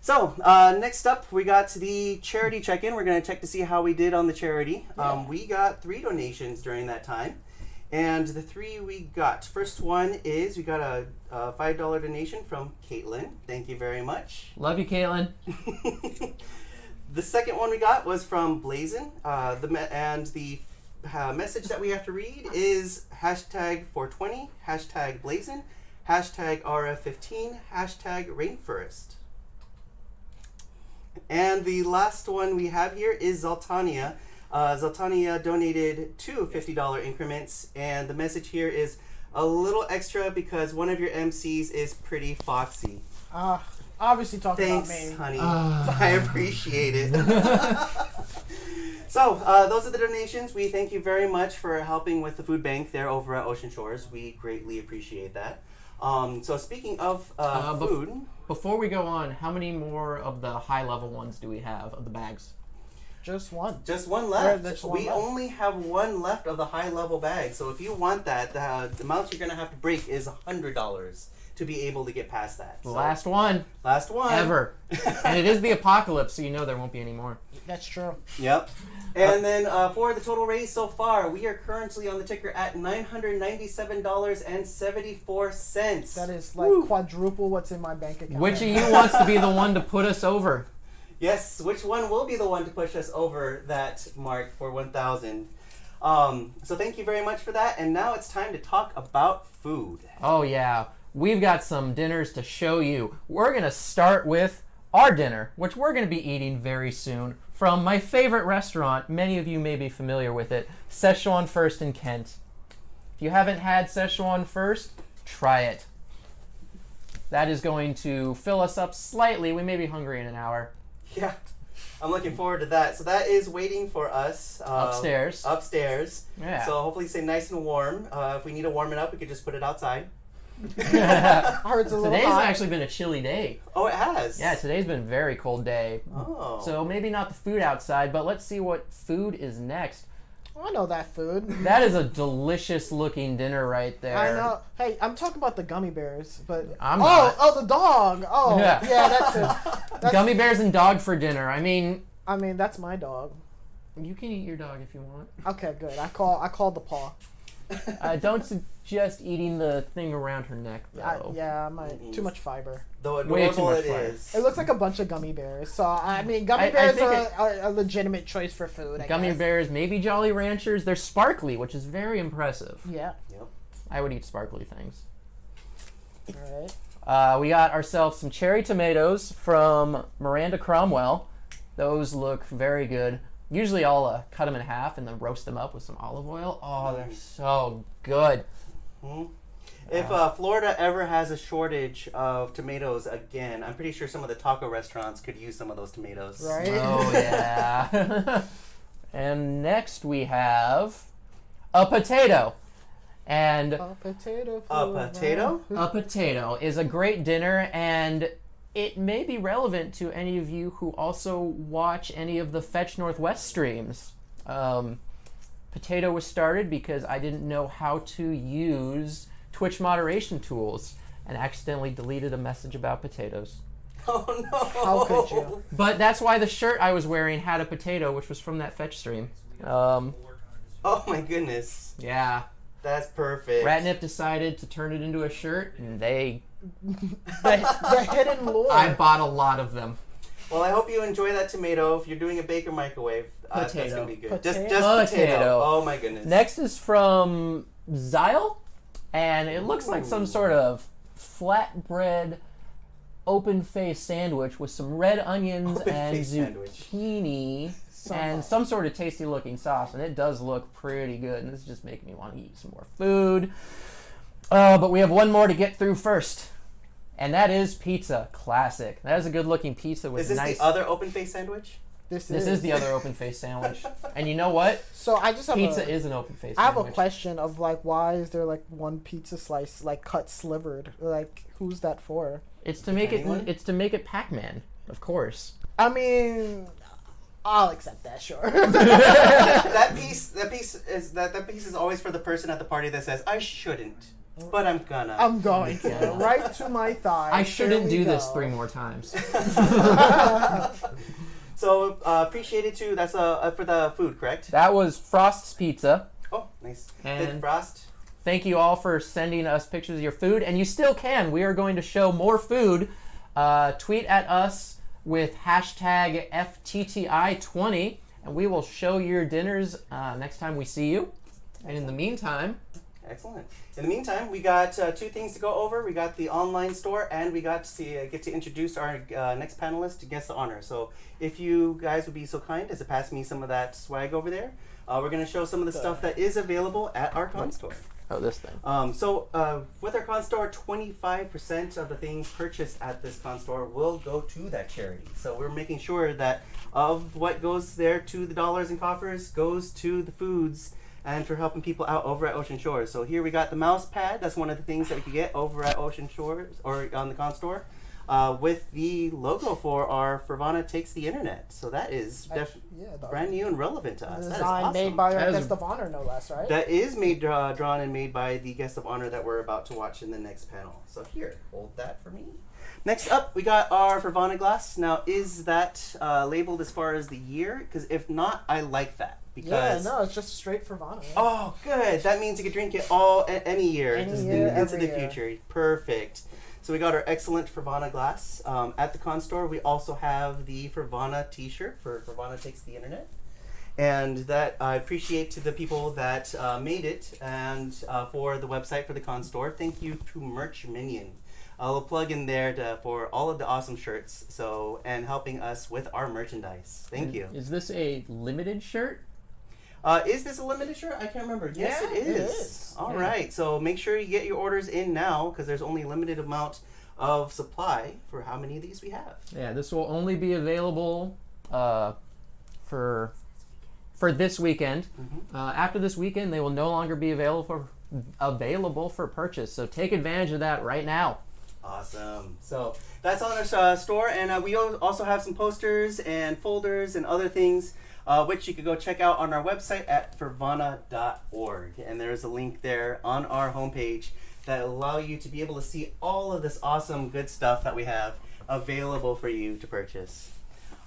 So, next up, we got the charity check-in. We're going to check to see how we did on the charity. We got 3 donations during that time. And the 3 we got, first one is we got a $5 donation from Caitlin. Thank you very much. Love you, Caitlin. The second one we got was from Blazin. The message that we have to read is #420, #Blazin, #RF15, #Rainforest. And the last one we have here is Zoltania. Zoltania donated 2 $50 increments, and the message here is a little extra because one of your MCs is pretty foxy. Obviously talking Thanks, about me. honey. I appreciate it. So, those are the donations. We thank you very much for helping with the food bank there over at Ocean Shores. We greatly appreciate that. So speaking of food... Before we go on, how many more of the high-level ones do we have of the bags? Just one. Just one left. We only have one left of the high-level bag. So if you want that, the amount you're going to have to break is $100 to be able to get past that. So, Last one. Last one. Ever. And it is the apocalypse, so you know there won't be any more. That's true. Yep. And then for the total raise so far, we are currently on the ticker at $997.74. That is like quadruple what's in my bank account. Which of you wants to be the one to put us over? Yes, which one will be the one to push us over that mark for 1,000? So thank you very much for that. And now it's time to talk about food. Oh, yeah. We've got some dinners to show you. We're going to start with our dinner, which we're going to be eating very soon from my favorite restaurant. Many of you may be familiar with it, Szechuan First in Kent. If you haven't had Szechuan First, try it. That is going to fill us up slightly. We may be hungry in an hour. Yeah, I'm looking forward to that. So that is waiting for us. Upstairs. Yeah. So hopefully stay nice and warm. If we need to warm it up, we could just put it outside. I heard it's a little Today's hot. actually been a chilly day. Oh, it has? Yeah, today's been a very cold day. Oh. So maybe not the food outside, but let's see what food is next. I know that food. That is a delicious looking dinner right there. I know. Hey, I'm talking about the gummy bears, but I'm not. Oh, the dog. Oh, Yeah. that's it. Gummy bears and dog for dinner. I mean, that's my dog. you can eat your dog if you want. Okay, good. I called the paw. Don't suggest eating the thing around her neck, though. I might. Too much fiber. Though Way too adorable much it fiber. is. It looks like a bunch of gummy bears. So, I mean, gummy I bears think are a legitimate choice for food, I Gummy guess. bears, maybe Jolly Ranchers. They're sparkly, which is very impressive. Yeah. Yep. I would eat sparkly things. All right. We got ourselves some cherry tomatoes from Miranda Cromwell. Those look very good. Usually I'll cut them in half and then roast them up with some olive oil. Oh, they're so good. Mm-hmm. If Florida ever has a shortage of tomatoes again, I'm pretty sure some of the taco restaurants could use some of those tomatoes. Right? Oh, yeah. And next we have a potato. And A potato. A potato? a potato is a great dinner, and it may be relevant to any of you who also watch any of the Fetch Northwest streams. Potato was started because I didn't know how to use Twitch moderation tools and accidentally deleted a message about potatoes. Oh, no. How could you? But that's why the shirt I was wearing had a potato, which was from that Fetch stream. Oh, my goodness. Yeah. That's perfect. Ratnip decided to turn it into a shirt, and The hidden lore. I bought a lot of them. Well, I hope you enjoy that tomato. If you're doing a bake or microwave, that's Potato. going to be good. Potato. Just potato. Potato. Oh, my goodness. Next is from Zyle, and it looks like some sort of flatbread open-faced sandwich with some red onions and Open-faced sandwich. zucchini and some sort of tasty-looking sauce, and it does look pretty good, and this is just making me want to eat some more food. But we have one more to get through first, and that is pizza. Classic. That is a good-looking pizza with Is this nice... the other open-faced sandwich? This is the other open-faced sandwich. And you know what? So I just have Pizza is an open-faced I have sandwich. a question of like, why is there like one pizza slice like cut slivered? Like, who's that for? It's to make Anyone? it. It's to make it Pac-Man, of course. I mean, I'll accept that, sure. that piece is always for the person at the party that says, I shouldn't. but I'm gonna. I'm going to. Right to my thigh. I shouldn't Here we do this go. 3 more times. So appreciate it too. That's for the food, correct? That was Frost's Pizza. Oh, nice. And- Big Frost. Thank you all for sending us pictures of your food, and you still can. We are going to show more food. Tweet at us with hashtag FTTI20, and we will show your dinners next time we see you. And in the meantime, Excellent. In the meantime, we got 2 things to go over. We got the online store, and we got to get to introduce our next panelist, Guest of Honor. So if you guys would be so kind as to pass me some of that swag over there, we're going to show some of the stuff that is available at our con store. oh, this thing. With our con store, 25% of the things purchased at this con store will go to that charity. So we're making sure that of what goes there to the dollars and coffers goes to the foods and for helping people out over at Ocean Shores. So here we got the mouse pad. That's one of the things that we could get over at Ocean Shores or on the con store with the logo for our Furvana Takes the Internet. So that is brand new and relevant to us. That is Design awesome. made by That our is- guest of honor, no less, right? That is made, drawn and made by the guest of honor that we're about to watch in the next panel. So here, hold that for me. Next up, we got our Furvana glass. Now, is that labeled as far as the year? Because if not, I like that. Yeah, Because no, it's just straight for Vana. Yeah. oh, good. That means you can drink it all any year, Any just year, into every the year. future. Perfect. So we got our excellent Furvana glass. At the con store, we also have the Furvana T-shirt for Furvana Takes the Internet. And that I appreciate to the people that made it and for the website for the con store. Thank you to Merch Minion. I'll plug in there for all of the awesome shirts. So and helping us with our merchandise. Thank you. Is this a limited shirt? Is this a limited shirt? I can't remember. Yes, Yeah, it it is. is. All Yeah. right. So make sure you get your orders in now because there's only a limited amount of supply for how many of these we have. Yeah, this will only be available for this weekend. After this weekend, they will no longer be available for purchase. So take advantage of that right now. Awesome. So that's on our store, and we also have some posters and folders and other things, which you can go check out on our website at furvana.org. And there's a link there on our homepage that will allow you to be able to see all of this awesome good stuff that we have available for you to purchase.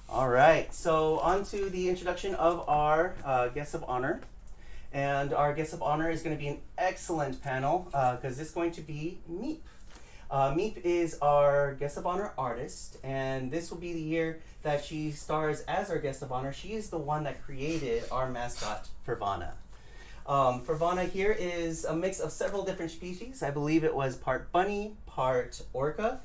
All right, so on to the introduction of our guest of honor. And our guest of honor is going to be an excellent panel because it's going to be Meep. Meep is our guest of honor artist, and this will be the year that she stars as our guest of honor. She is the one that created our mascot, Furvana. Furvana here is a mix of several different species. I believe it was part bunny, part orca.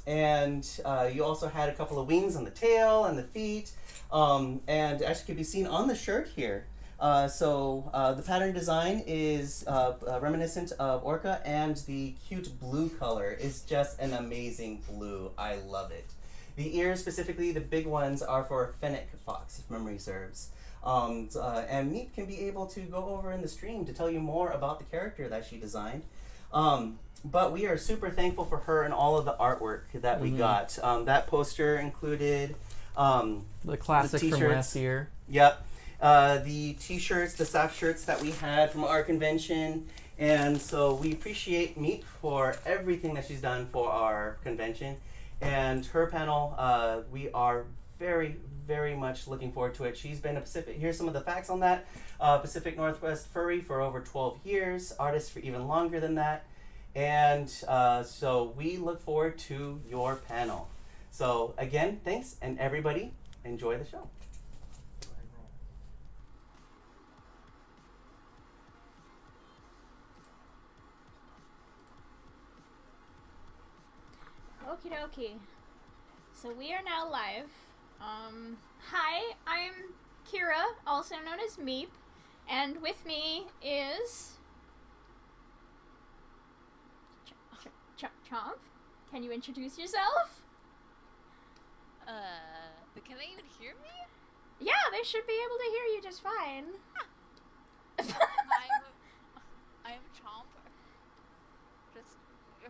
And you also had a couple of wings on the tail and the feet. And actually can be seen on the shirt here. The pattern design is reminiscent of orca, and the cute blue color is just an amazing blue. I love it. The ears, specifically the big ones, are for fennec fox, if memory serves. And Meep can be able to go over in the stream to tell you more about the character that she designed. But we are super thankful for her and all of the artwork that we got. That poster included The classic The from t-shirts. last year. Yep. The t-shirts, the soft shirts that we had from our convention. And so we appreciate Meep for everything that she's done for our convention. And her panel, we are very, very much looking forward to it. She's been a Pacific, here's some of the facts on that. Pacific Northwest furry for over 12 years, artist for even longer than that. And so we look forward to your panel. So again, thanks, and everybody, enjoy the show. Okie dokie. So we are now live. Hi, I'm Kira, also known as Meep, and with me is Chomp. Can you introduce yourself? But can they even hear me? Yeah, they should be able to hear you just fine. I'm Chomp. Just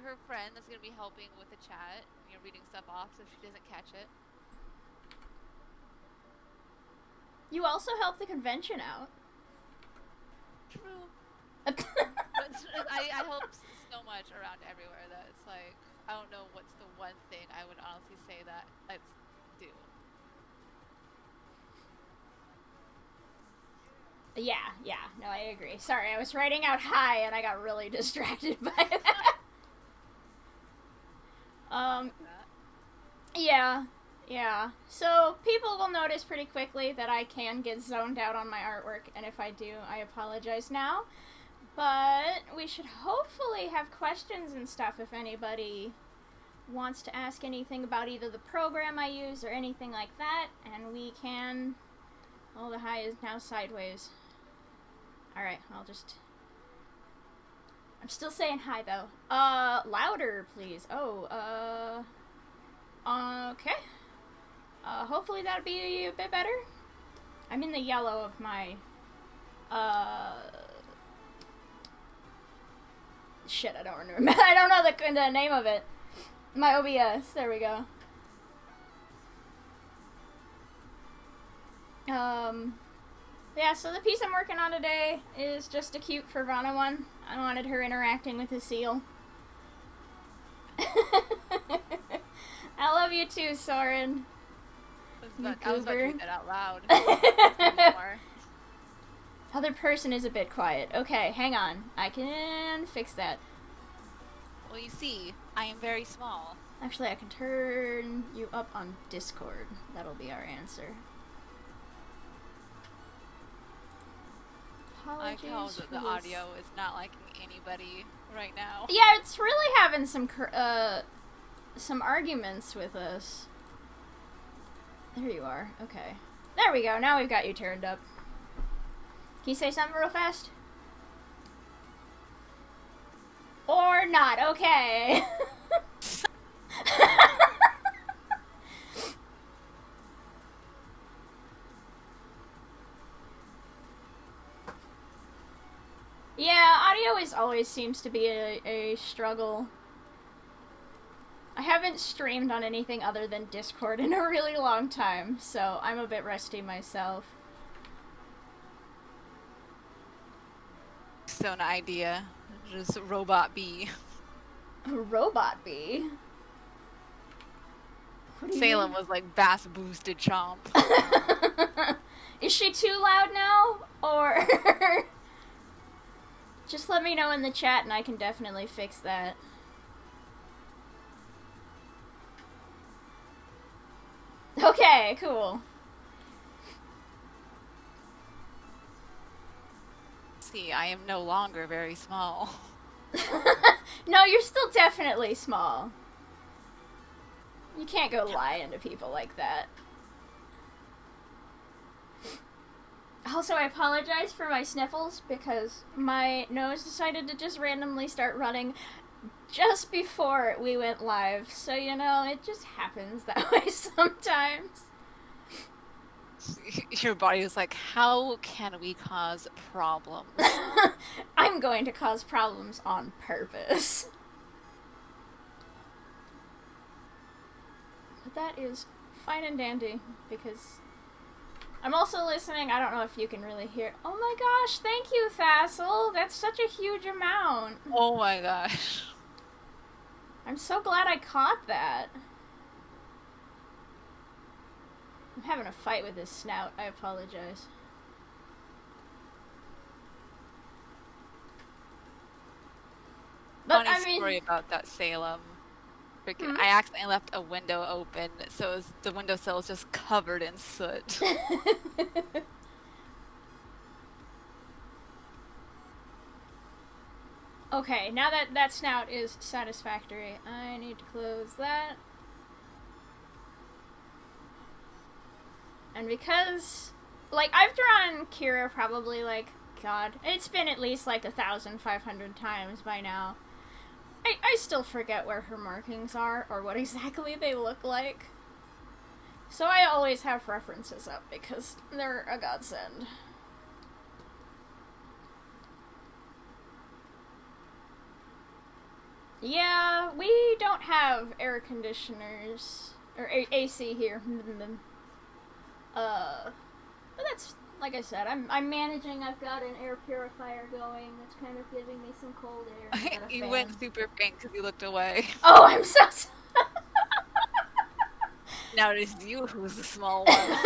her friend that's gonna be helping with the chat. You're reading stuff off so she doesn't catch it. You also helped the convention out. True. But I hope so much around everywhere that it's like, I don't know what's the one thing I would honestly say that let's do. Yeah, no, I agree. Sorry, I was writing out hi and I got really distracted by that. Yeah. So people will notice pretty quickly that I can get zoned out on my artwork, and if I do, I apologize now. But we should hopefully have questions and stuff if anybody wants to ask anything about either the program I use or anything like that, and we can... Oh, the hi is now sideways. Alright, I'm still saying hi, though. Louder, please. Oh, okay. Hopefully that'll be a bit better. I'm in the yellow of my, shit, I don't remember. I don't know the name of it. My OBS, there we go. Yeah, so the piece I'm working on today is just a cute Furvana one. I wanted her interacting with the seal. I love you too, Soren. I was about to read that out loud. Other person is a bit quiet. Okay, hang on. I can fix that. Well, you see, I am very small. Actually, I can turn you up on Discord. That'll be our answer. I tell that the audio is not liking anybody right now. Yeah, it's really having some arguments with us. There you are. Okay. There we go. Now we've got you turned up. Can you say something real fast? Or not. Okay. Yeah, audio always seems to be a struggle. I haven't streamed on anything other than Discord in a really long time, so I'm a bit rusty myself. So an idea. Just Robot B. Robot bee? Salem was like bass boosted chomp. Is she too loud now? Or... Just let me know in the chat and I can definitely fix that. Okay, cool. See, I am no longer very small. No, you're still definitely small. You can't go lying to people like that. Also, I apologize for my sniffles because my nose decided to just randomly start running just before we went live. So, you know, it just happens that way sometimes. Your body is like, how can we cause problems? I'm going to cause problems on purpose. But that is fine and dandy because I'm also listening. I don't know if you can really hear. Oh my gosh, thank you, Thassel. That's such a huge amount. Oh my gosh. I'm so glad I caught that. I'm having a fight with this snout. I apologize. But Funny story about that Salem. Freaking, I accidentally left a window open, so the windowsill is just covered in soot. Okay, now that snout is satisfactory, I need to close that. And because, like, I've drawn Kira probably, like, God, it's been at least, like, 1,500 times by now. I still forget where her markings are, or what exactly they look like. So I always have references up, because they're a godsend. Yeah, we don't have air conditioners, or AC here. But like I said, I'm managing. I've got an air purifier going that's kind of giving me some cold air. I've got a You fan. went super faint because you looked away. Oh, I'm so sorry. Now it is you who's the small one.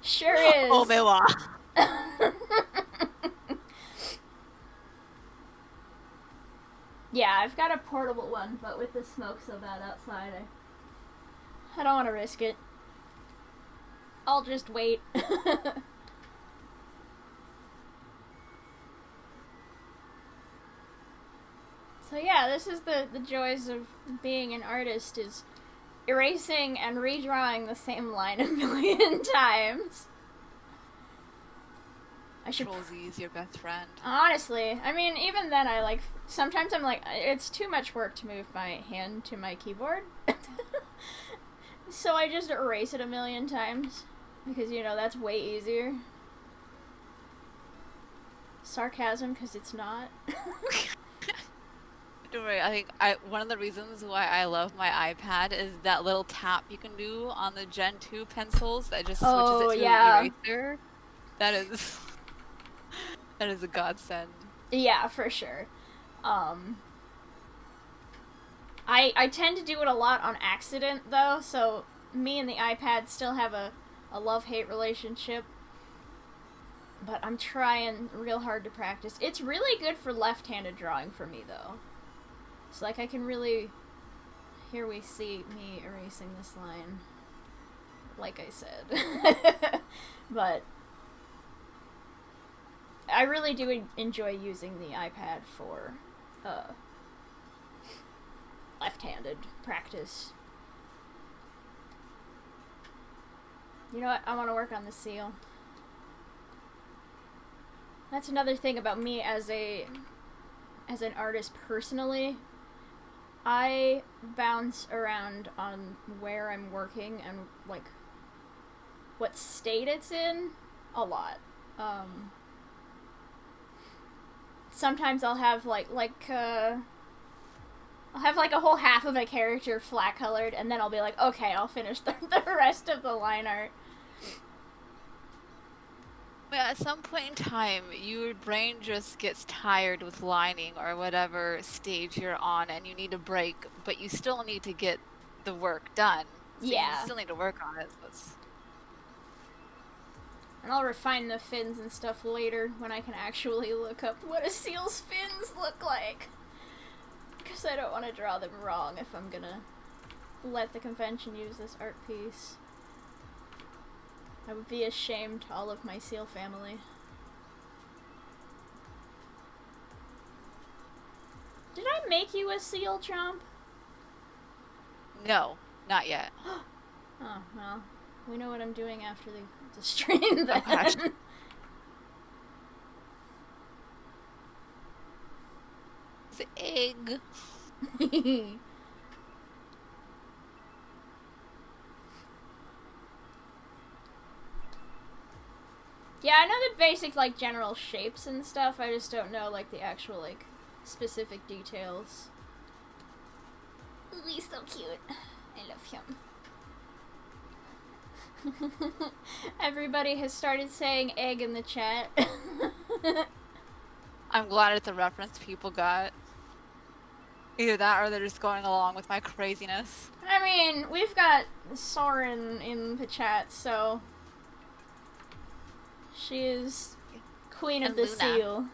Sure is. Oh, Mewa. Yeah, I've got a portable one, but with the smoke so bad outside, I don't want to risk it. I'll just wait. So yeah, this is the joys of being an artist, is erasing and redrawing the same line a million times. I should... Control Z is your best friend. Honestly, I mean, even then sometimes I'm like, it's too much work to move my hand to my keyboard. So I just erase it a million times. Because, that's way easier. Sarcasm, because it's not. Don't worry, I think one of the reasons why I love my iPad is that little tap you can do on the Gen 2 pencils that just switches it to an eraser. That is a godsend. Yeah, for sure. I tend to do it a lot on accident, though, so me and the iPad still have a love-hate relationship. But I'm trying real hard to practice. It's really good for left-handed drawing for me, though. So, I can really... Here we see me erasing this line. Like I said. But I really do enjoy using the iPad for left-handed practice. You know what? I want to work on the seal. That's another thing about me as an artist personally. I bounce around on where I'm working and what state it's in a lot. Sometimes I'll have I'll have a whole half of a character flat colored, and then I'll be like, okay, I'll finish the rest of the line art. But at some point in time, your brain just gets tired with lining or whatever stage you're on, and you need a break, but you still need to get the work done. So Yeah. you still need to work on it. And I'll refine the fins and stuff later when I can actually look up what a seal's fins look like. Because I don't want to draw them wrong if I'm gonna let the convention use this art piece. I would be ashamed to all of my seal family. Did I make you a seal, Chomp? No, not yet. Oh, well, we know what I'm doing after the stream then. Oh, gosh. It's an egg. Yeah, I know the basic, general shapes and stuff. I just don't know, the actual, specific details. Ooh, he's so cute. I love him. Everybody has started saying egg in the chat. I'm glad it's a reference people got. Either that or they're just going along with my craziness. I mean, we've got Soren in the chat, so... She is Queen of the Luna. Seal.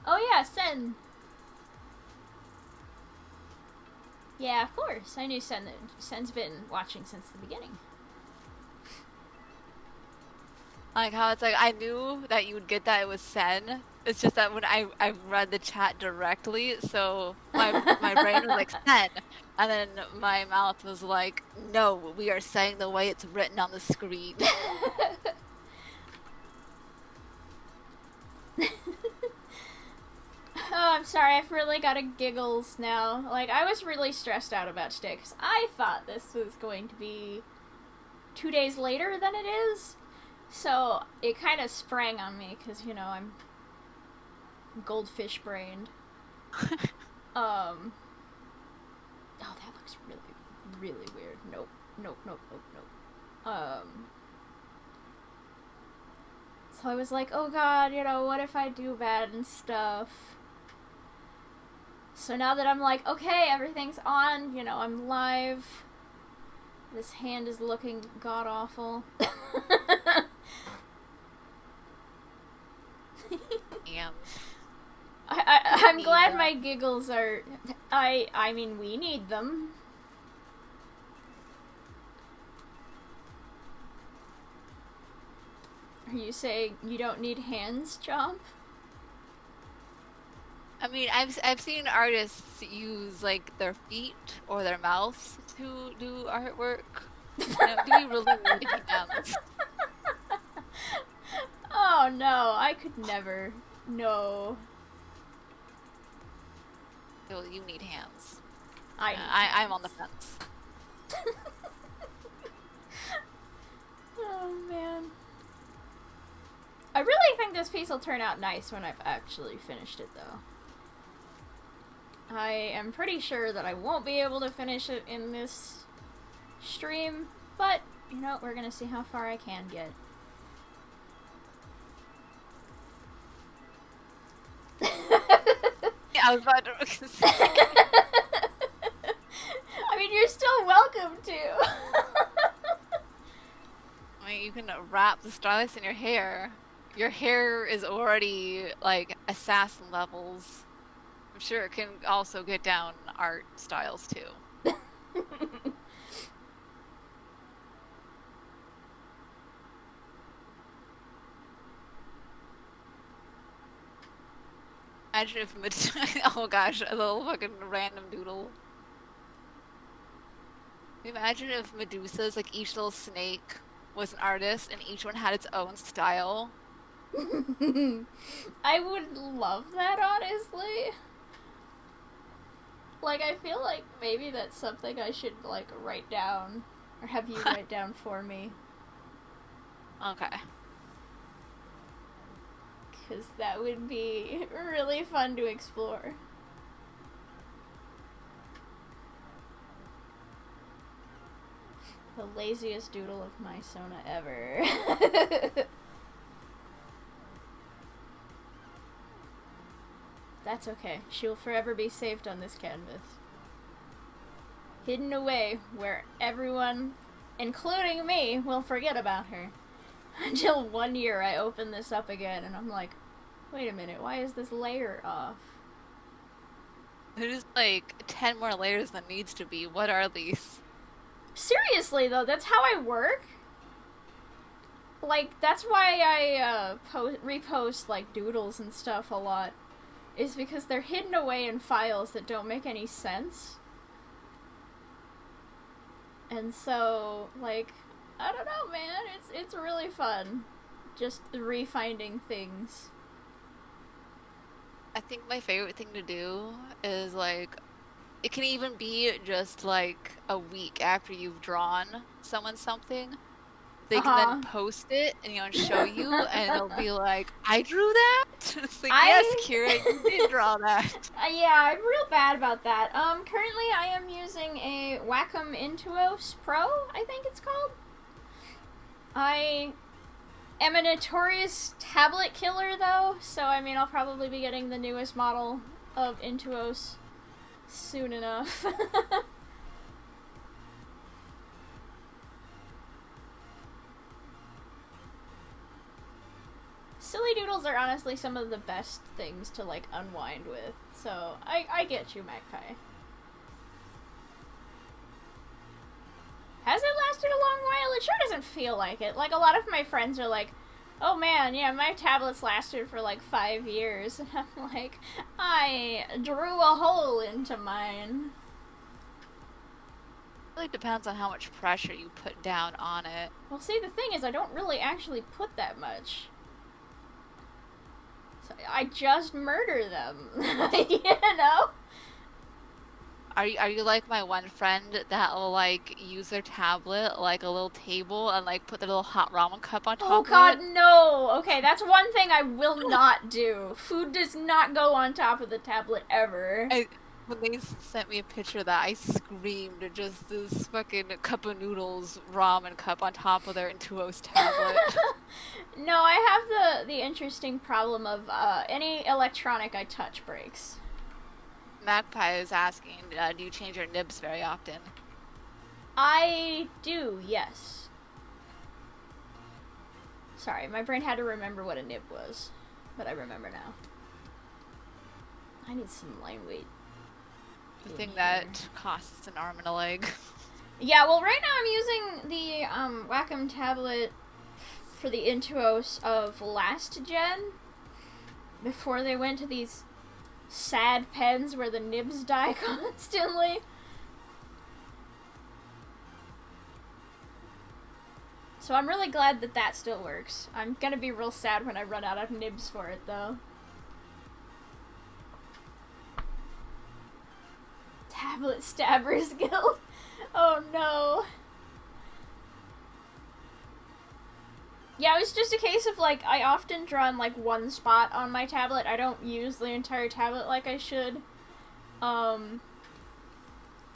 Oh yeah, Sen. Yeah, of course. I knew Sen. Sen's been watching since the beginning. Like how it's I knew that you would get that it was Sen. It's just that when I read the chat directly, so my brain was like Sen, and then my mouth was like, no, we are saying the way it's written on the screen. Oh, I'm sorry. I've really got a giggles now. I was really stressed out about today because I thought this was going to be 2 days later than it is. So it kind of sprang on me because, I'm goldfish brained. Oh, that looks really, really weird. Nope. So I was like, oh god, what if I do bad and stuff? So now that I'm like, okay, everything's on, I'm live. This hand is looking god-awful. Hands. I'm Need glad them. my giggles are... I mean, we need them. Are you saying you don't need hands, Chomp? I mean, I've seen artists use like their feet or their mouths to do artwork. Do we really need hands? Oh no, I could never. No. No, you need hands. I Yeah, need I'm on the hands. fence. Oh man. I really think this piece will turn out nice when I've actually finished it though. I am pretty sure that I won't be able to finish it in this stream, but we're gonna see how far I can get. Yeah, I was about to say. I mean, you're still welcome to. I mean, you can wrap the stylus in your hair. Your hair is already like assassin levels. I'm sure it can also get down art styles too. Imagine if oh gosh, a little fucking random doodle. Imagine if Medusa's, like each little snake was an artist and each one had its own style. I would love that, honestly. Like, I feel like maybe that's something I should, like, write down. Or have you write down for me. Okay. Because that would be really fun to explore. The laziest doodle of my Sona ever. That's okay. She'll forever be saved on this canvas. Hidden away where everyone, including me, will forget about her. Until one year I open this up again and I'm like, wait a minute, why is this layer off? There's like 10 more layers than needs to be. What are these? Seriously though, that's how I work. Like, that's why I repost like doodles and stuff a lot. Is because they're hidden away in files that don't make any sense. And so, like, I don't know, man. It's really fun. Just refinding things. I think my favorite thing to do is like, it can even be just like a week after you've drawn someone something. They can then post it and show you, and it'll be like, I drew that. It's like, yes, Kira, you did draw that. Yeah, I'm real bad about that. Currently I am using a Wacom Intuos Pro, I think it's called. I am a notorious tablet killer, though, so I mean, I'll probably be getting the newest model of Intuos soon enough. Silly doodles are honestly some of the best things to, like, unwind with, so I get you, Magpie. Has it lasted a long while? It sure doesn't feel like it. Like, a lot of my friends are like, oh man, yeah, my tablets lasted for like 5 years. And I'm like, I drew a hole into mine. It really depends on how much pressure you put down on it. Well, see, the thing is, I don't really actually put that much. So I just murder them, you know? Are you like my one friend that will like use their tablet like a little table and like put their little hot ramen cup on top Oh of god, it? no! Okay, that's one thing I will not do. Food does not go on top of the tablet ever. When they sent me a picture of that, I screamed at just this fucking cup of noodles ramen cup on top of their Intuos tablet. No, I have the interesting problem of any electronic I touch breaks. Magpie is asking, do you change your nibs very often? I do, yes. Sorry, my brain had to remember what a nib was, but I remember now. I need some line weight. The thing that costs an arm and a leg. Yeah, well, right now I'm using the Wacom tablet for the Intuos of last gen, before they went to these sad pens where the nibs die constantly. So I'm really glad that that still works. I'm gonna be real sad when I run out of nibs for it, though. Tablet Stabbers Guild. Oh no. Yeah, it was just a case of, like, I often draw in, like, one spot on my tablet. I don't use the entire tablet like I should.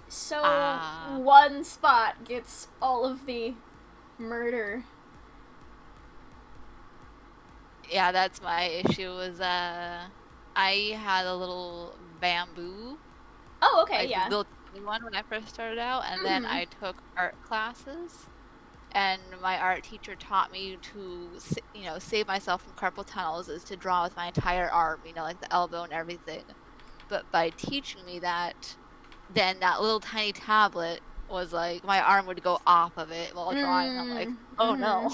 So one spot gets all of the murder. Yeah, that's my issue, was, I had a little bamboo. Oh, okay, like, yeah. the little tiny one when I first started out, and then I took art classes. And my art teacher taught me to, you know, save myself from carpal tunnels is to draw with my entire arm, you know, like the elbow and everything. But by teaching me that, then that little tiny tablet was like, my arm would go off of it while drawing. I'm like, oh no.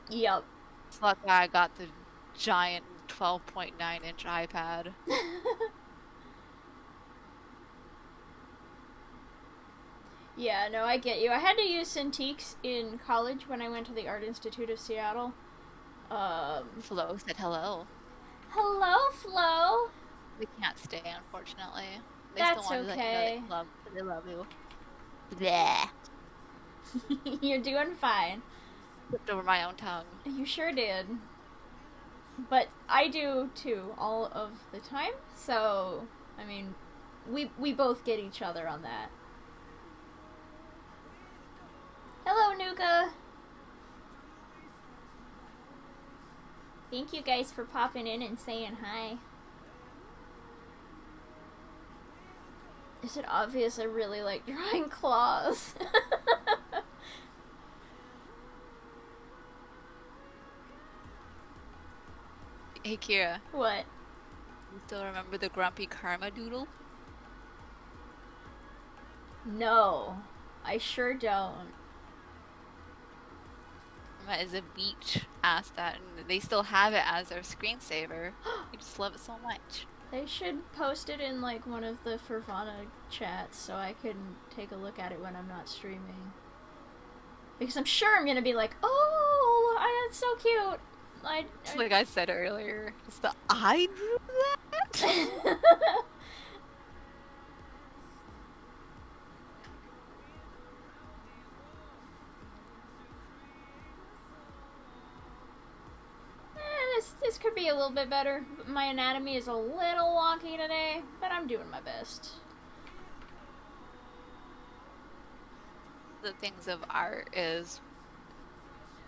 Yep. So that's why I got the giant 12.9-inch iPad. Yeah, no, I get you. I had to use Cintiqs in college when I went to the Art Institute of Seattle. Flo said hello. Hello, Flo. They can't stay, unfortunately. They That's still want to okay. let you know they love you. Bleh. You're doing fine. Flipped over my own tongue. You sure did. But I do too, all of the time. So, I mean, we both get each other on that. Hello, Nuka. Thank you guys for popping in and saying hi. Is it obvious I really like drawing claws? Hey, Kira. What? You still remember the Grumpy Karma doodle? No, I sure don't. That is a beach asked that, and they still have it as their screensaver. I just love it so much. They should post it in, like, one of the Furvana chats so I can take a look at it when I'm not streaming. Because I'm sure I'm gonna be like, oh, that's so cute. Like I said earlier, it's the I drew that? This could be a little bit better. My anatomy is a little wonky today, but I'm doing my best. The things of art is,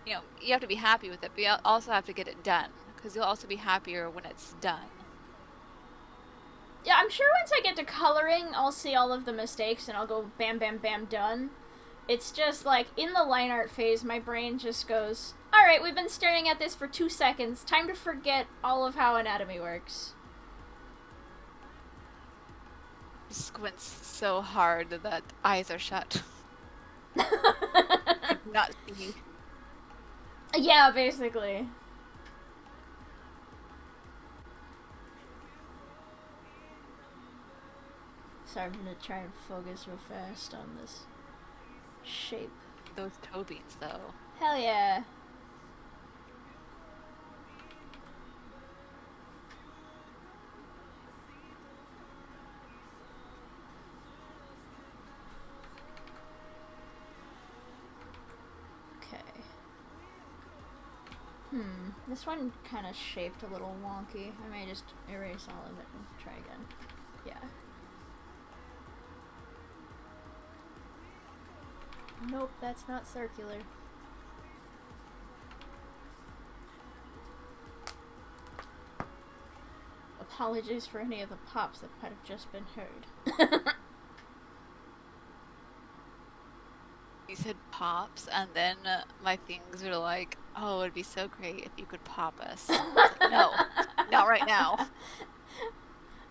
you know, you have to be happy with it, but you also have to get it done, because you'll also be happier when it's done. Yeah, I'm sure once I get to coloring, I'll see all of the mistakes and I'll go bam, bam, bam, done. It's just like, in the line art phase, my brain just goes, alright, we've been staring at this for 2 seconds. Time to forget all of how anatomy works. Squints so hard that eyes are shut. Not see. Yeah, basically. So I'm gonna try and focus real fast on this shape. Those toe beans, though. Hell yeah. Okay. This one kind of shaped a little wonky. I may just erase all of it and try again. Yeah. Nope, that's not circular. Apologies for any of the pops that might have just been heard. You said pops, and then my things were like, oh, it'd be so great if you could pop us. I was like, no, not right now.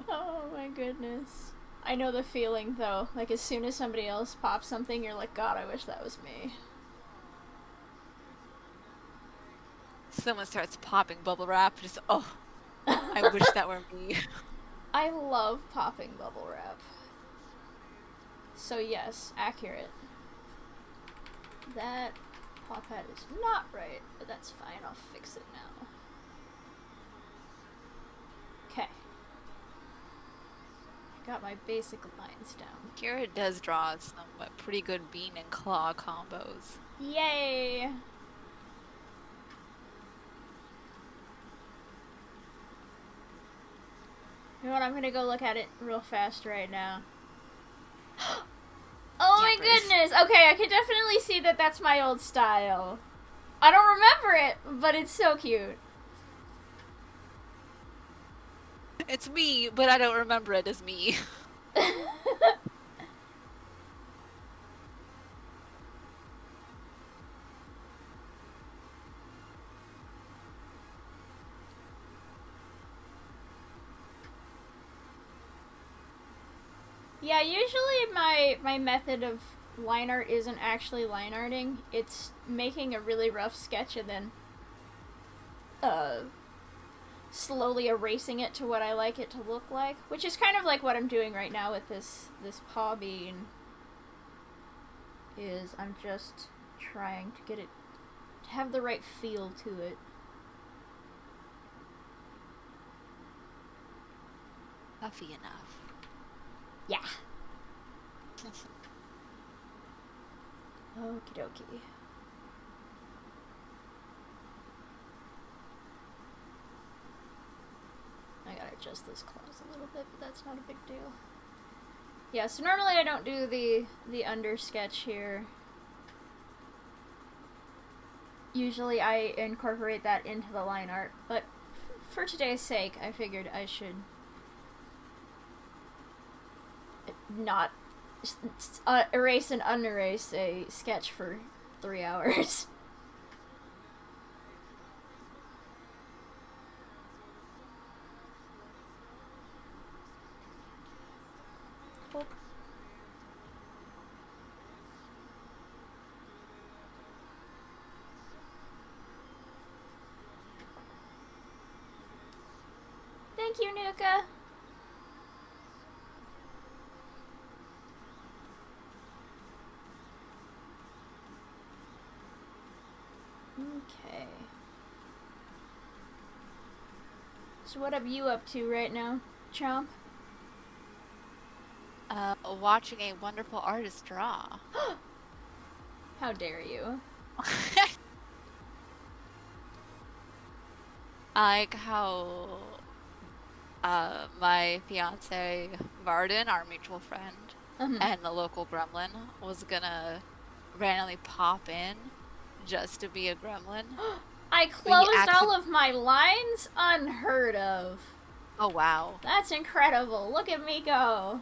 Oh my goodness. I know the feeling though. Like as soon as somebody else pops something, you're like, God, I wish that was me. Someone starts popping bubble wrap, just, oh, I wish that were me. I love popping bubble wrap. So yes, accurate. That pop pad is not right, but that's fine, I'll fix it now. Okay. Got my basic lines down. Kira does draw some pretty good bean and claw combos. Yay! You know what, I'm gonna go look at it real fast right now. Oh my Campers. goodness! Okay, I can definitely see that that's my old style. I don't remember it, but it's so cute. It's me, but I don't remember it as me. Yeah, usually my method of line art isn't actually line arting. It's making a really rough sketch and then slowly erasing it to what I like it to look like, which is kind of like what I'm doing right now with this paw bean. Is I'm just trying to get it to have the right feel to it. Puffy enough. Yeah. Okie dokie. I gotta adjust this clause a little bit, but that's not a big deal. Yeah, so normally I don't do the under sketch here. Usually I incorporate that into the line art, but for today's sake, I figured I should not erase and unerase a sketch for 3 hours. Oh. Thank you, Nuka. Okay. So what are you up to right now, Chomp? Watching a wonderful artist draw. How dare you? I like how my fiance Varden, our mutual friend, and the local gremlin was gonna randomly pop in just to be a gremlin. I closed all of my lines? Unheard of. Oh wow. That's incredible. Look at me go.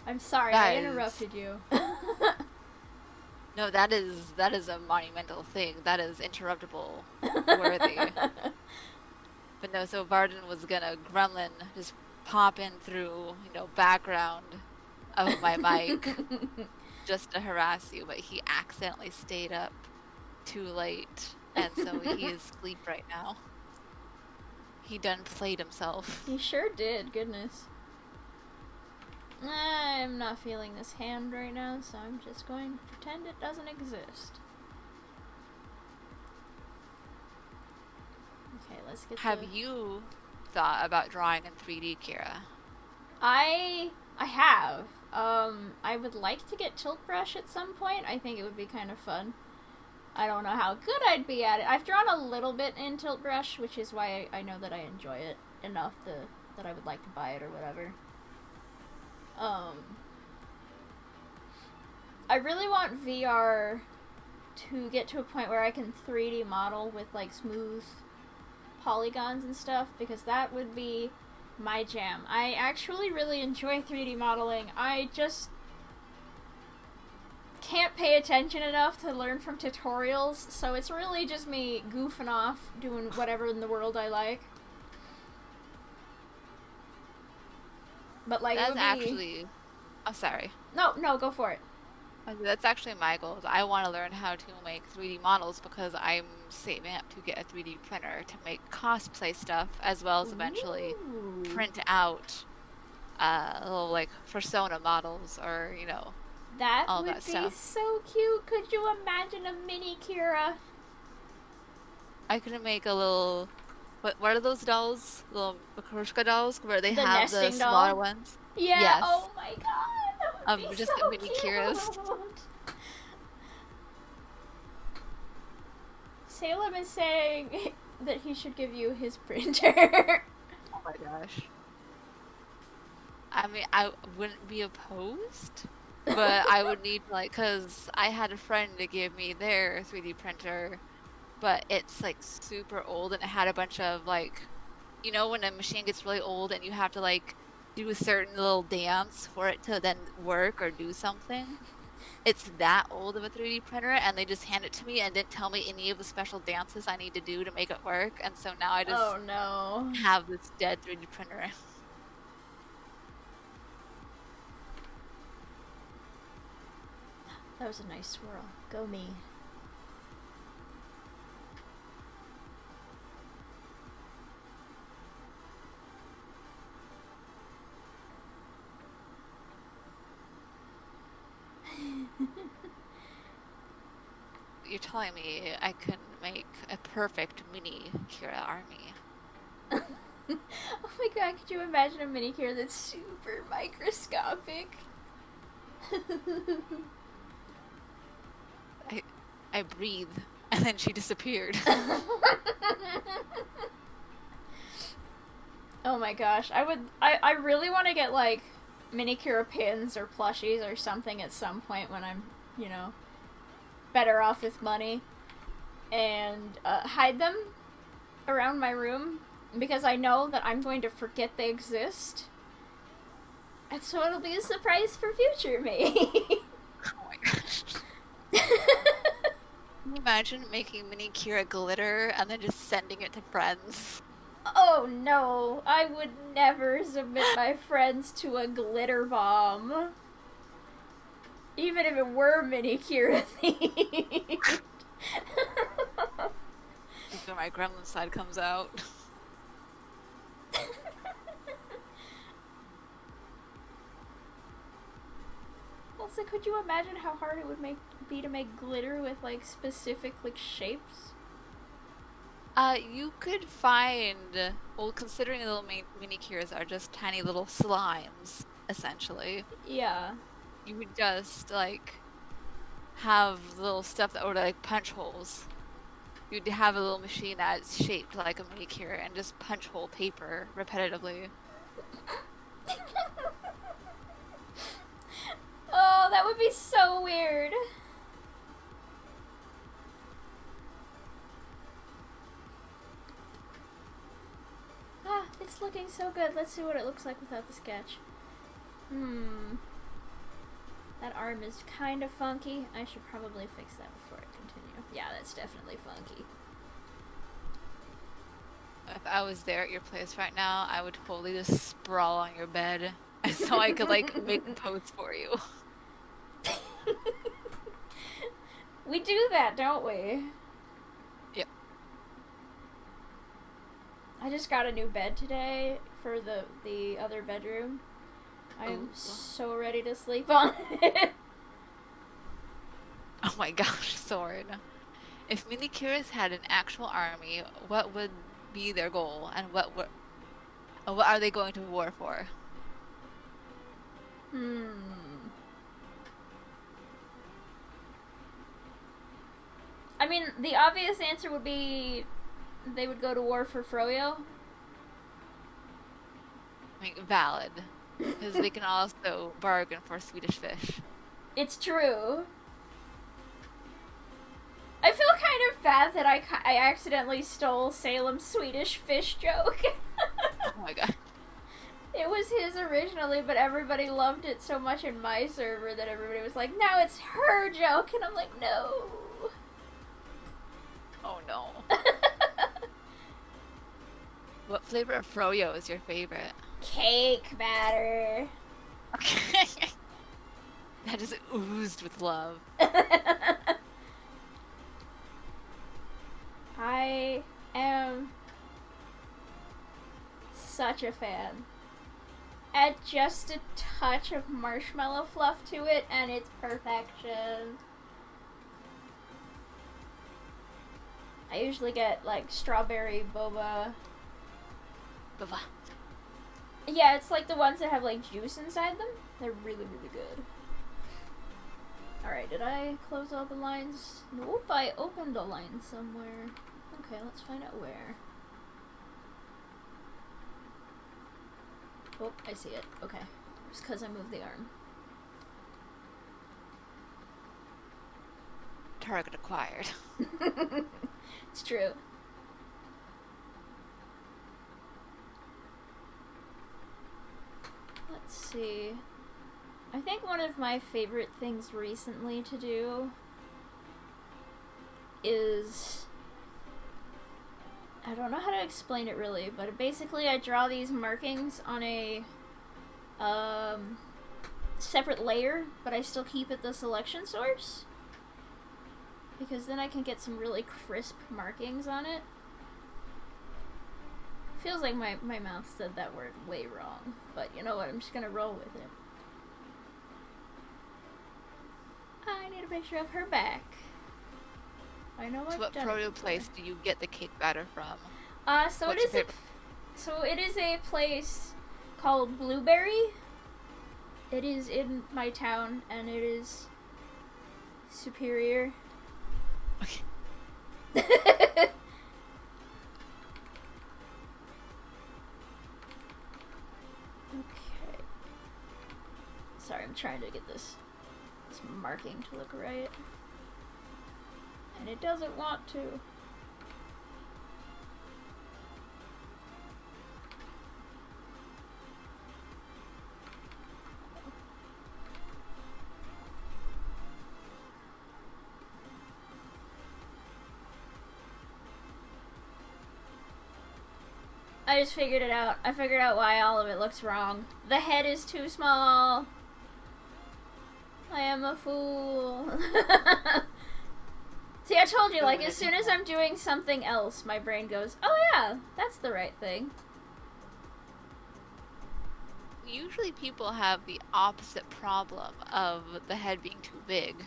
I'm sorry, I interrupted you. No, that is a monumental thing. That is interruptible worthy. But no, so Varden was gonna gremlin just pop in through, background of my mic just to harass you, but he accidentally stayed up too late, and so he is asleep right now. He done played himself. He sure did, goodness. I'm not feeling this hand right now, so I'm just going to pretend it doesn't exist. Okay, let's get Have you thought about drawing in 3D, Kira? I have. I would like to get tilt brush at some point. I think it would be kind of fun. I don't know how good I'd be at it. I've drawn a little bit in tilt brush, which is why I know that I enjoy it enough to that I would like to buy it or whatever. I really want VR to get to a point where I can 3D model with like smooth polygons and stuff, because that would be my jam. I actually really enjoy 3D modeling. I just can't pay attention enough to learn from tutorials, so it's really just me goofing off, doing whatever in the world I like. But like, That's it would be... actually. I'm sorry. No, go for it. That's actually my goal. I want to learn how to make 3D models because I'm saving up to get a 3D printer to make cosplay stuff, as well as eventually Ooh. print out little like persona models, or That all would that be stuff. so cute. Could you imagine a mini Kira? I could make a little. What are those dolls? Little Matryoshka dolls where they The have the nesting doll? smaller ones. Yeah. Yes. Oh my god. That would be Just so mini cute. Kiras. Salem is saying that he should give you his printer. Oh my gosh. I mean, I wouldn't be opposed, but I would need cause I had a friend to give me their 3D printer, but it's like super old and it had a bunch of when a machine gets really old and you have to do a certain little dance for it to then work or do something. It's that old of a 3D printer, and they just hand it to me and didn't tell me any of the special dances I need to do to make it work, and so now I just Oh no. have this dead 3D printer. That was a nice swirl. Go me. You're telling me I can make a perfect mini Kira army. Oh my god, could you imagine a mini Kira that's super microscopic? I breathe, and then she disappeared. Oh my gosh, I really want to get mini Kira pins or plushies or something at some point when I'm, better off with money, and hide them around my room, because I know that I'm going to forget they exist, and so it'll be a surprise for future me. Oh my gosh. Can you imagine making mini Kira glitter and then just sending it to friends? Oh no, I would never submit my friends to a glitter bomb. Even if it were mini Kira themed. When my gremlin side comes out. Also, could you imagine how hard it would be to make glitter with specific shapes? You could find, well, considering little mini Kiras are just tiny little slimes, essentially. Yeah. You would just have little stuff that were punch holes. You'd have a little machine that's shaped like a mini Kira and just punch hole paper repetitively. Oh, that would be so weird. Ah, it's looking so good. Let's see what it looks like without the sketch. That arm is kind of funky. I should probably fix that before I continue. Yeah, that's definitely funky. If I was there at your place right now, I would totally just sprawl on your bed so I could make a pose for you. We do that, don't we? Yep. I just got a new bed today for the other bedroom. I'm so ready to sleep on it. Oh my gosh, Soren. If mini Kiras had an actual army, what would be their goal, and what are they going to war for? I mean, the obvious answer would be they would go to war for Froyo. mean, valid. Because they can also bargain for Swedish fish. It's true. I feel kind of bad that I accidentally stole Salem's Swedish fish joke. Oh my god. It was his originally, but everybody loved it so much in my server that everybody was like, now it's her joke, and I'm like, no. Oh no. What flavor of froyo is your favorite? Cake batter. Okay. That just oozed with love. I am such a fan. Add just a touch of marshmallow fluff to it, and it's perfection. I usually get, like, strawberry boba. Baba. Yeah, it's like the ones that have, like, juice inside them. They're really, really good. Alright, did I close all the lines? Nope, I opened a line somewhere. Okay, let's find out where. Oh, I see it. Okay. It's because I moved the arm. Target acquired. It's true. Let's see. I think one of my favorite things recently to do is... I don't know how to explain it really, but basically I draw these markings on a separate layer, but I still keep it the selection source. Because then I can get some really crisp markings on it. Feels like my mouth said that word way wrong, but you know what, I'm just gonna roll with it. I need a picture of her back. I know So what froyo place do you get the cake batter from? So What's your it is a place called Blueberry. It is in my town, and it is superior. Okay. Okay. Sorry, I'm trying to get this marking to look right. And it doesn't want to. I just figured it out. I figured out why all of it looks wrong. The head is too small. I am a fool. See, I told you, like, as soon as I'm doing something else, my brain goes, oh yeah, that's the right thing. Usually people have the opposite problem of the head being too big.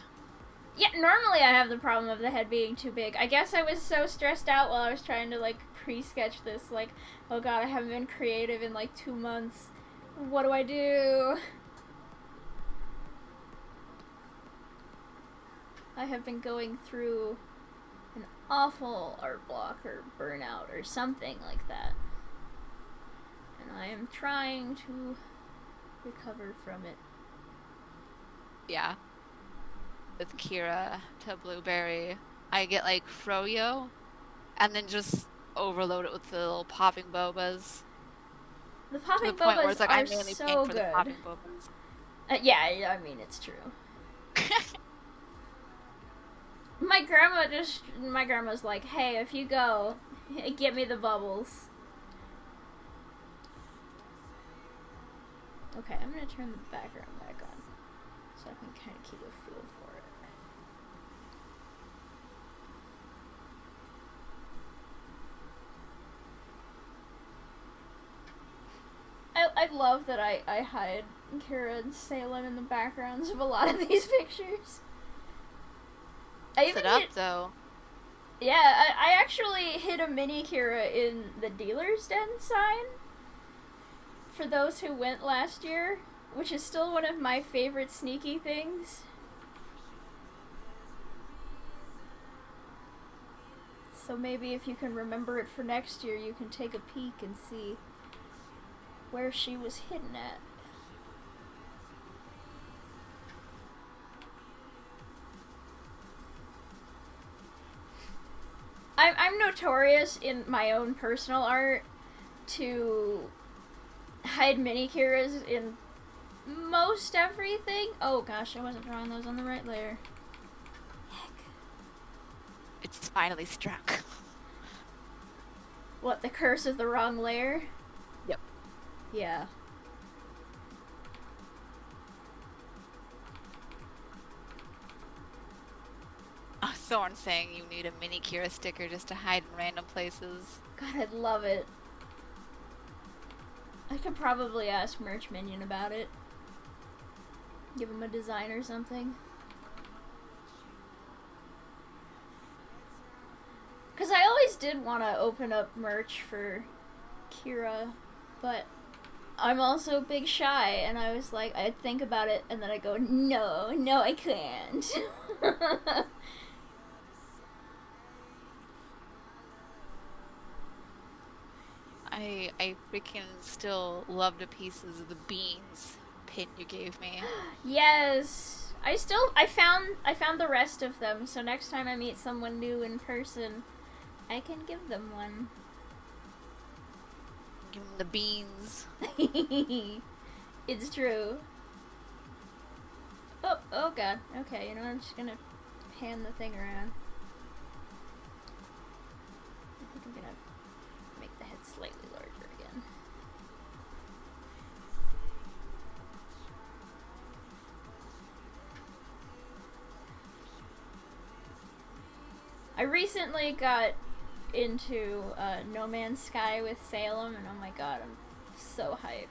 Yeah, normally I have the problem of the head being too big. I guess I was so stressed out while I was trying to, like, pre-sketch this, like, oh god, I haven't been creative in, like, 2 months. What do I do? I have been going through an awful art block or burnout or something like that. And I am trying to recover from it. Yeah. With Kira to Blueberry, I get like froyo and then just overload it with the little popping bobas. The popping To the point where bobas it's like are I'm mainly so paying for good. the popping bobas. Yeah, I mean, it's true. My grandma's like, hey, if you go, get me the bubbles. Okay, I'm gonna turn the background back on so I can kind of keep a feel for it. I love that I hide Kira and Salem in the backgrounds of a lot of these pictures. Set up though. Yeah, I actually hid a mini Kira in the dealer's den sign for those who went last year, which is still one of my favorite sneaky things. So maybe if you can remember it for next year, you can take a peek and see. where she was hidden at. I'm notorious in my own personal art to hide mini Kiras in most everything. Oh gosh, I wasn't drawing those on the right layer. Heck. It's finally struck. What, the curse of the wrong layer? Yep. Yeah. Someone's saying you need a mini Kira sticker just to hide in random places. God, I'd love it. I could probably ask Merch Minion about it. Give him a design or something. Because I always did want to open up merch for Kira, but I'm also big shy, and I was like, I'd think about it, and then I go, no, I can't. I freaking still love the pieces of the beans pin you gave me. Yes. I found the rest of them, so next time I meet someone new in person, I can give them one. Give them the beans. It's true. Oh god. Okay, you know what? I'm just gonna pan the thing around. I think I'm gonna make the head slightly larger again. I recently got into No Man's Sky with Salem, and oh my god, I'm so hype.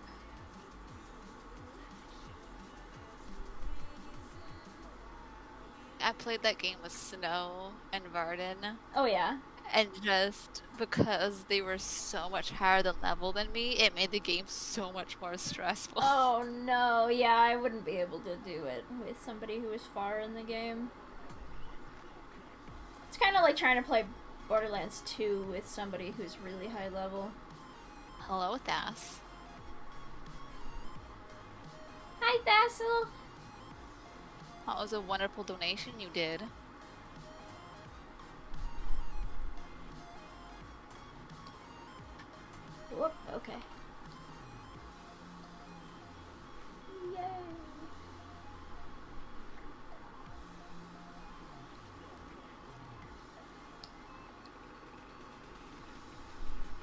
I played that game with Snow and Varden, Oh yeah. and just because they were so much higher than level than me, it made the game so much more stressful. Oh no, yeah, I wouldn't be able to do it with somebody who is far in the game. It's kind of like trying to play Borderlands 2 with somebody who's really high level. Hello, Thas. Hi, Thassel! That was a wonderful donation you did. Whoop, okay. Yay!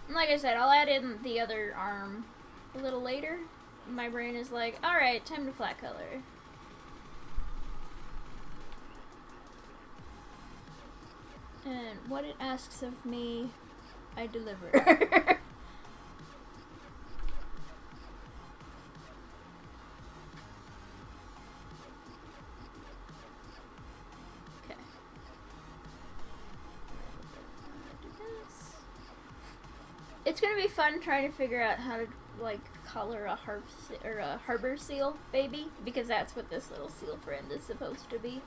And like I said, I'll add in the other arm a little later. My brain is like, alright, time to flat color. And what it asks of me, I deliver. Okay. Do this. It's gonna be fun trying to figure out how to like color a harbor seal baby, because that's what this little seal friend is supposed to be.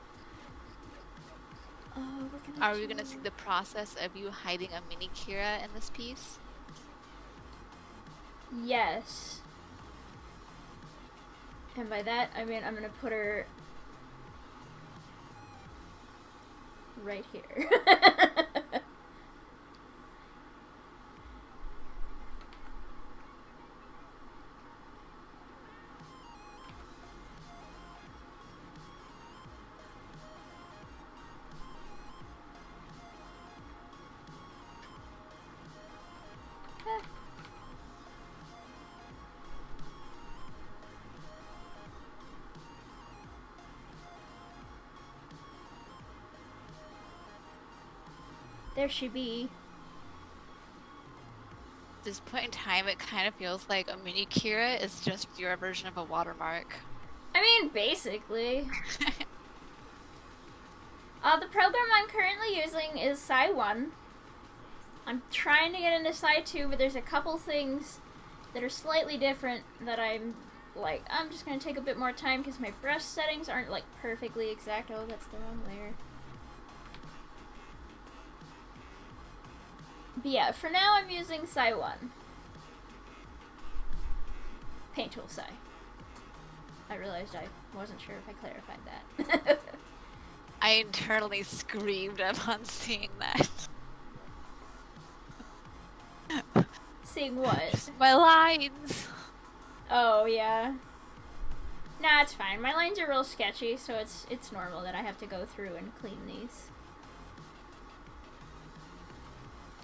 Are we gonna see the process of you hiding a mini Kira in this piece? Yes. And by that, I mean I'm gonna put her right here. There she be. At this point in time, it kind of feels like a mini Kira is just your version of a watermark. I mean, basically. The program I'm currently using is Psy 1. I'm trying to get into Psy 2, but there's a couple things that are slightly different that I'm just gonna take a bit more time because my brush settings aren't like perfectly exact. Oh, that's the wrong layer. But yeah, for now I'm using Psy 1. Paint tool sigh. I realized I wasn't sure if I clarified that. I internally screamed upon seeing that. Seeing what? Just my lines. Oh, yeah. Nah, it's fine. My lines are real sketchy, so it's normal that I have to go through and clean these.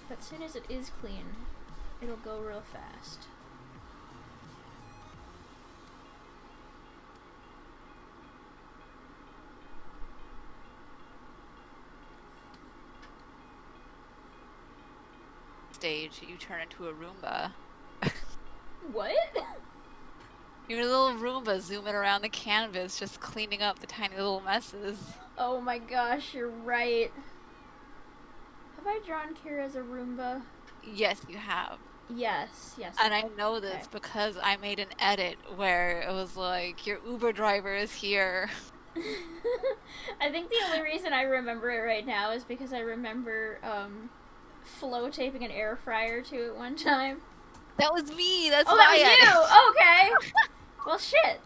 But as soon as it is clean, it'll go real fast. Stage, you turn into a Roomba. What? You're a little Roomba zooming around the canvas, just cleaning up the tiny little messes. Oh my gosh, you're right. Have I drawn Kira as a Roomba? Yes, you have. Yes. And I know this Okay. because I made an edit where it was like, your Uber driver is here. I think the only reason I remember it right now is because I remember flow taping an air fryer to it one time. That was me. That's Oh, my that was you. Okay. Well, shit.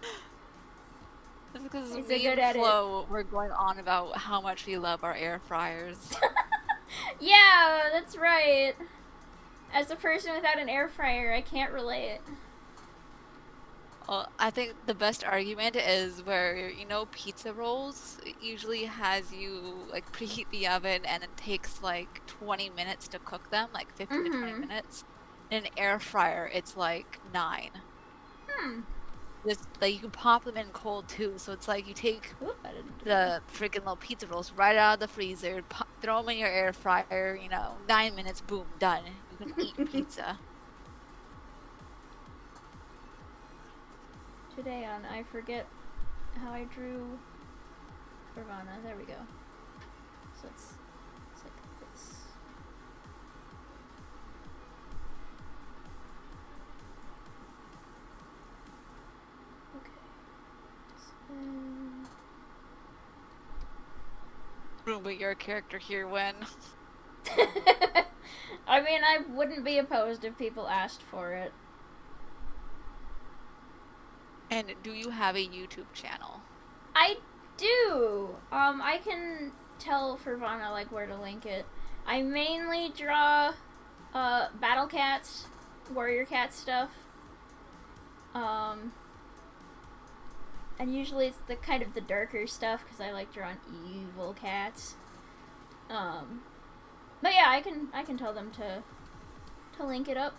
That's because It's me a good and edit. Flo were going on about how much we love our air fryers. Yeah, that's right. As a person without an air fryer, I can't relate. Well, I think the best argument is where, you know, pizza rolls, it usually has you like preheat the oven and it takes like 20 minutes to cook them, like 15 to 20 minutes. In an air fryer, it's like 9. Just like you can pop them in cold too, so it's like you take Oop, I didn't do that. the freaking little pizza rolls right out of the freezer, throw them in your air fryer, you know, 9 minutes, boom, done. You can eat pizza. Today on I forget how I drew Furvana. There we go. So it's like this. Okay. But your character here when I mean, I wouldn't be opposed if people asked for it. And do you have a YouTube channel? I do. I can tell Furvana like where to link it. I mainly draw battle cats, warrior cat stuff. And usually it's the kind of the darker stuff because I like drawing evil cats. But yeah, I can tell them to link it up.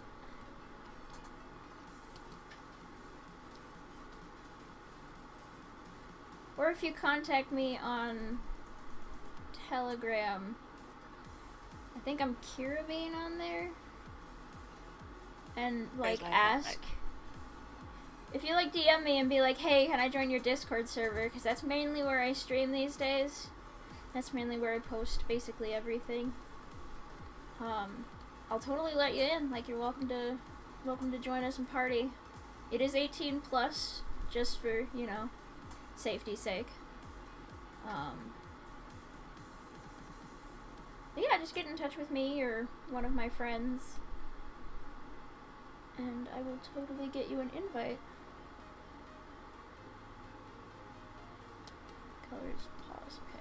Or if you contact me on Telegram, I think I'm Kira Bean on there. And like ask if you like DM me and be like, hey, can I join your Discord server? Because that's mainly where I stream these days. That's mainly where I post basically everything. I'll totally let you in. Like, you're welcome to join us and party. It is 18 plus, just for, you know, safety's sake. But yeah, just get in touch with me or one of my friends, and I will totally get you an invite. Colors, pause, okay.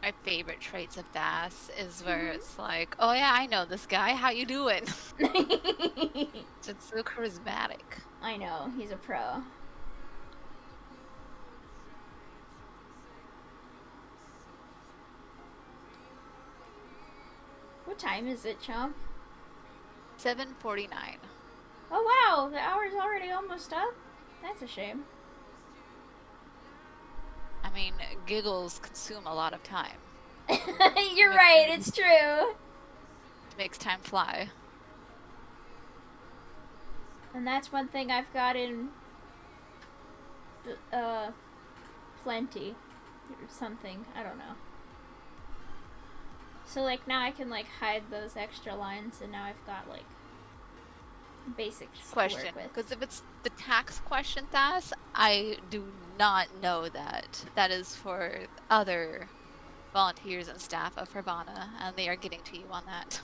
My favorite traits of Das is where it's like, oh yeah, I know this guy, how you doing? Just so charismatic. I know, he's a pro. What time is it, Chomp? 7:49. Oh wow, the hour's already almost up? That's a shame. I mean, giggles consume a lot of time. You're right, it's true. It makes time fly. And that's one thing I've got in plenty or something, I don't know. So like now I can like hide those extra lines, and now I've got like basics Question, to work with. because if it's the tax question, Thas, I do not know that. That is for other volunteers and staff of Furvana, and they are getting to you on that.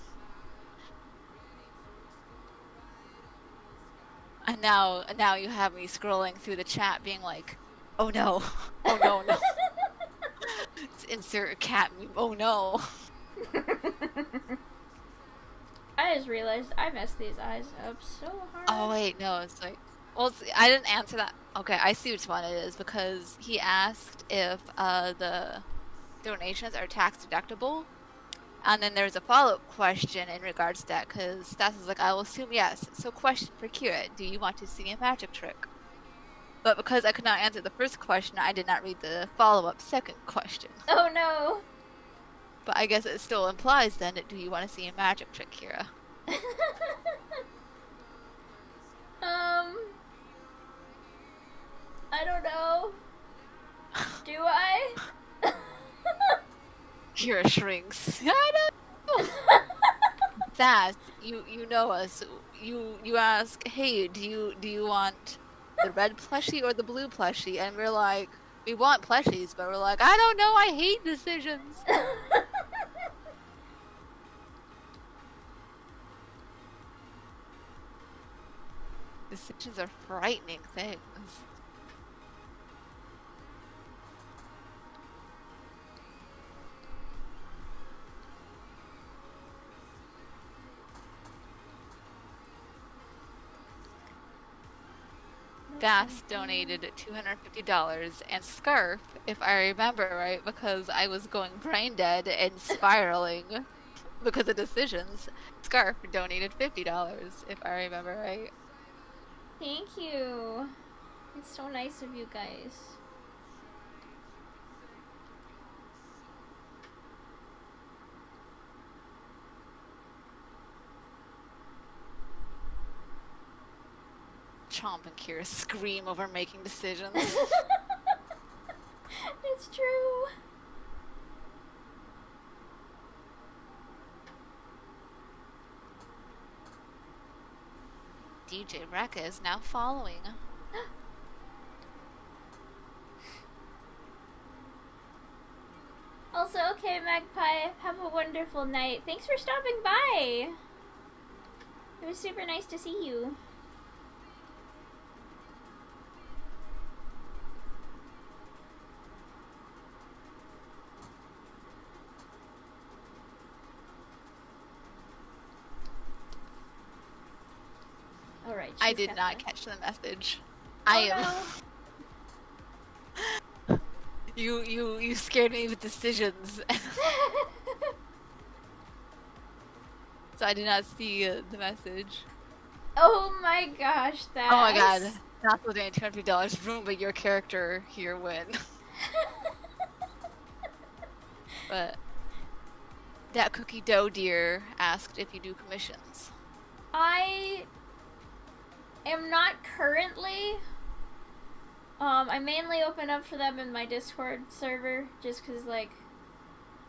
And now you have me scrolling through the chat being like, oh no, oh no, no. Insert a cat meme, oh no. I just realized I messed these eyes up so hard. Oh wait, no, it's like, well, I didn't answer that. Okay, I see which one it is, because he asked if the donations are tax deductible, and then there's a follow-up question in regards to that, because Stas is like, I will assume yes. So question for Kira, do you want to see a magic trick? But because I could not answer the first question, I did not read the follow-up second question. Oh no. But I guess it still implies then, do you want to see a magic trick, Kira? I don't know. Do I? Kira shrinks. I don't know. That you know us. You ask, hey, do you want the red plushie or the blue plushie? And we're like, we want plushies, but we're like, I don't know. I hate decisions. Decisions are frightening things. Bass donated $250 and Scarf, if I remember right, because I was going brain dead and spiraling because of decisions. Scarf donated $50, if I remember right. Thank you. It's so nice of you guys. Chomp and Kira scream over making decisions. It's true. DJ Rekka is now following. Also, okay, Magpie, have a wonderful night. Thanks for stopping by. It was super nice to see you. Alright, I did not catch the message. Oh, I am. You scared me with decisions. So I did not see the message. Oh my gosh, that. Oh my god. Not within $250 room, but your character here win. But that cookie dough dear asked if you do commissions. I am not currently. I mainly open up for them in my Discord server just because, like,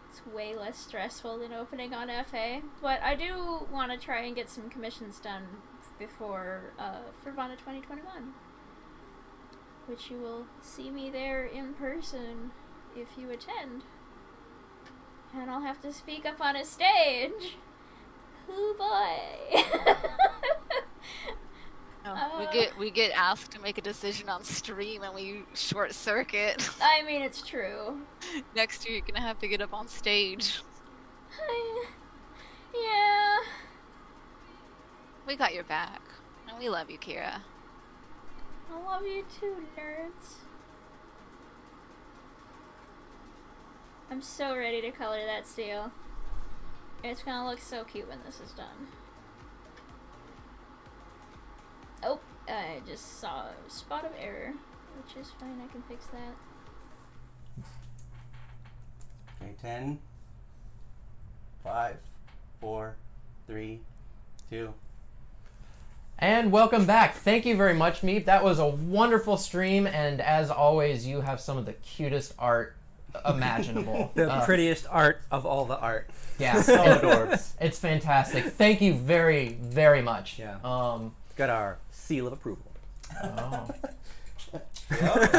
it's way less stressful than opening on FA. But I do want to try and get some commissions done before Furvana 2021, which you will see me there in person if you attend. And I'll have to speak up on a stage. Oh boy. We get asked to make a decision on stream and we short circuit. I mean, it's true. Next year you're gonna have to get up on stage. Yeah. We got your back. And we love you, Kira. I love you too, nerds. I'm so ready to color that seal. It's gonna look so cute when this is done. Oh, I just saw a spot of error, which is fine, I can fix that. Okay, 10, 5, 4, 3, 2. And welcome back. Thank you very much, Meep. That was a wonderful stream, and as always, you have some of the cutest art imaginable. The prettiest art of all the art. Yeah, All adorbs. it's fantastic. Thank you very, very much. Yeah. got our seal of approval. Oh. Yep.